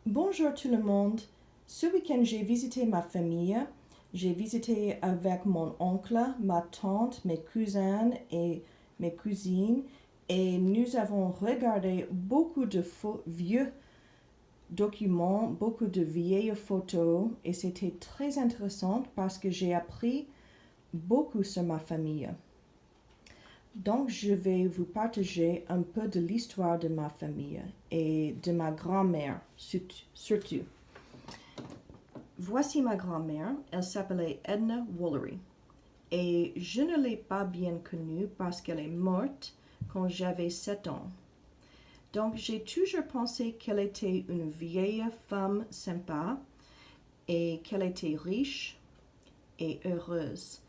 Bonjour tout le monde. Ce week-end, j'ai visité ma famille. J'ai visité avec mon oncle, ma tante, mes cousins et mes cousines. Et nous avons regardé beaucoup de vieux documents, beaucoup de vieilles photos. Et c'était très intéressant parce que j'ai appris beaucoup sur ma famille. Donc, je vais vous partager un peu de l'histoire de ma famille et de ma grand-mère surtout. Voici ma grand-mère. Elle s'appelait Edna Woolery. Et je ne l'ai pas bien connue parce qu'elle est morte quand j'avais 7 ans. Donc, j'ai toujours pensé qu'elle était une vieille femme sympa et qu'elle était riche et heureuse.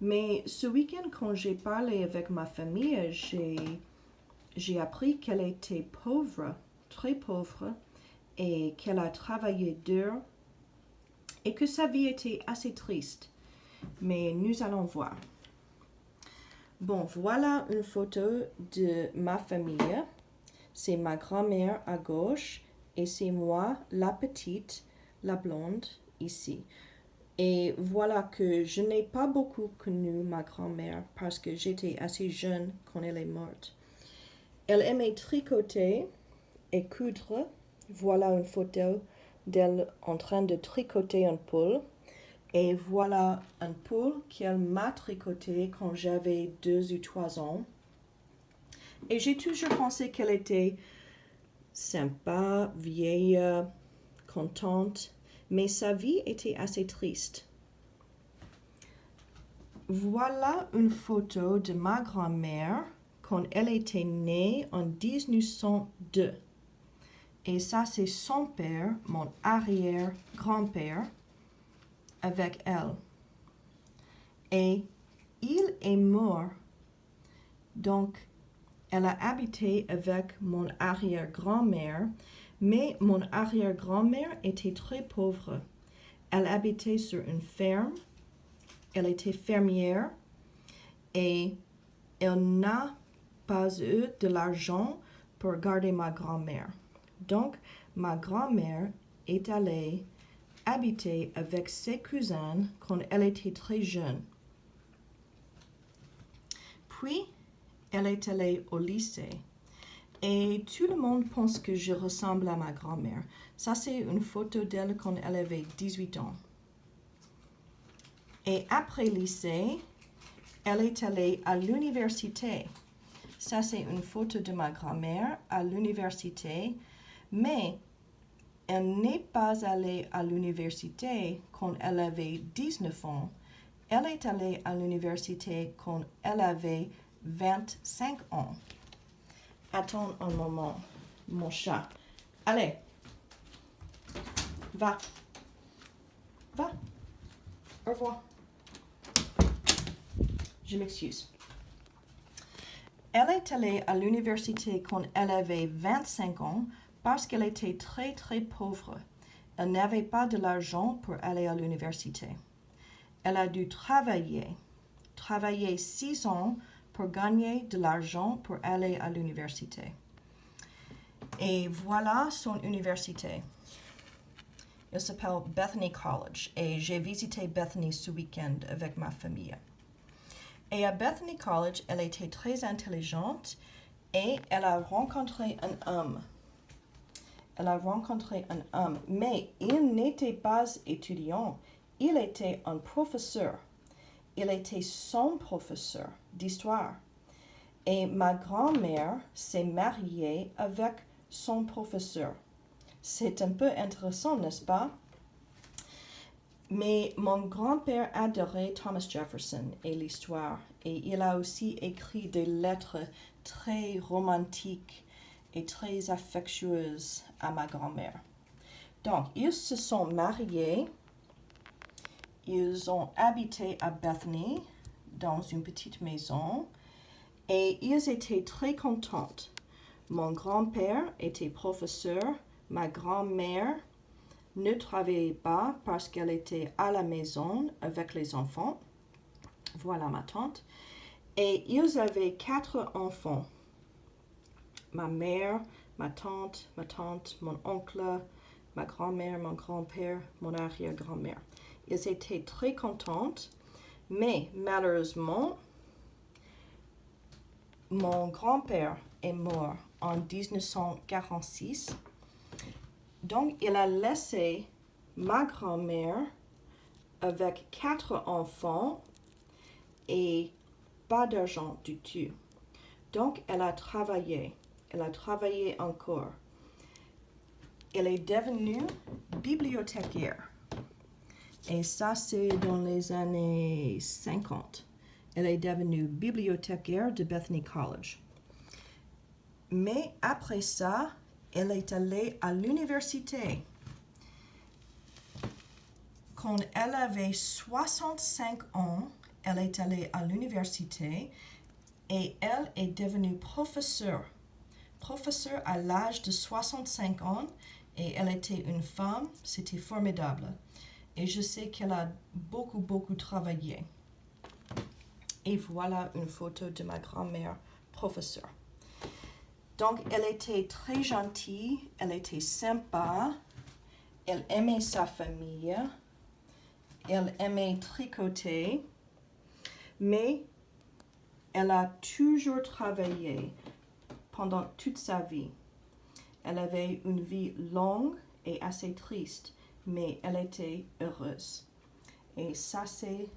Mais ce week-end, quand j'ai parlé avec ma famille, j'ai appris qu'elle était pauvre, très pauvre, et qu'elle a travaillé dur, et que sa vie était assez triste. Mais nous allons voir. Bon, voilà une photo de ma famille. C'est ma grand-mère à gauche, et c'est moi, la petite, la blonde, ici. Et voilà que je n'ai pas beaucoup connu ma grand-mère parce que j'étais assez jeune quand elle est morte. Elle aimait tricoter et coudre. Voilà une photo d'elle en train de tricoter un pull. Et voilà un pull qu'elle m'a tricoté quand j'avais 2 ou 3 ans. Et j'ai toujours pensé qu'elle était sympa, vieille, contente, mais sa vie était assez triste. Voilà une photo de ma grand-mère quand elle était née en 1902. Et ça, c'est son père, mon arrière-grand-père, avec elle. Et il est mort. Donc, elle a habité avec mon arrière-grand-mère, mais mon arrière-grand-mère était très pauvre. Elle habitait sur une ferme. Elle était fermière et elle n'a pas eu de l'argent pour garder ma grand-mère. Donc, ma grand-mère est allée habiter avec ses cousins quand elle était très jeune. Puis, elle est allée au lycée. Et tout le monde pense que je ressemble à ma grand-mère. Ça, c'est une photo d'elle quand elle avait 18 ans. Et après lycée, elle est allée à l'université. Ça, c'est une photo de ma grand-mère à l'université, mais elle n'est pas allée à l'université quand elle avait 19 ans. Elle est allée à l'université quand elle avait 25 ans. Attends un moment, mon chat. Allez, va. Va. Au revoir. Je m'excuse. Elle est allée à l'université quand elle avait 25 ans parce qu'elle était très très pauvre. Elle n'avait pas de l'argent pour aller à l'université. Elle a dû travailler 6 ans pour gagner de l'argent pour aller à l'université. Et voilà son université. Il s'appelle Bethany College et j'ai visité Bethany ce week-end avec ma famille. Et à Bethany College, elle était très intelligente et elle a rencontré un homme. Mais il n'était pas étudiant, il était un professeur. Il était son professeur d'histoire. Et ma grand-mère s'est mariée avec son professeur. C'est un peu intéressant, n'est-ce pas? Mais mon grand-père adorait Thomas Jefferson et l'histoire. Et il a aussi écrit des lettres très romantiques et très affectueuses à ma grand-mère. Donc, ils se sont mariés. Ils ont habité à Bethany, dans une petite maison, et ils étaient très contents. Mon grand-père était professeur, ma grand-mère ne travaillait pas parce qu'elle était à la maison avec les enfants. Voilà ma tante. Et ils avaient 4 enfants. Ma mère, ma tante, mon oncle, ma grand-mère, mon grand-père, mon arrière-grand-mère. Ils étaient très contents, mais malheureusement, mon grand-père est mort en 1946. Donc, il a laissé ma grand-mère avec 4 enfants et pas d'argent du tout. Donc, elle a travaillé encore. Elle est devenue bibliothécaire. Et ça, c'est dans les années 50. Elle est devenue bibliothécaire de Bethany College. Mais après ça, elle est allée à l'université. Quand elle avait 65 ans, elle est allée à l'université et elle est devenue professeure à l'âge de 65 ans et elle était une femme, c'était formidable. Et je sais qu'elle a beaucoup travaillé. Et voilà une photo de ma grand-mère professeure. Donc, elle était très gentille, elle était sympa, elle aimait sa famille, elle aimait tricoter, mais elle a toujours travaillé pendant toute sa vie. Elle avait une vie longue et assez triste, mais elle était heureuse. Et ça, c'est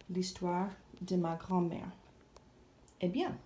l'histoire de ma grand-mère. Eh bien,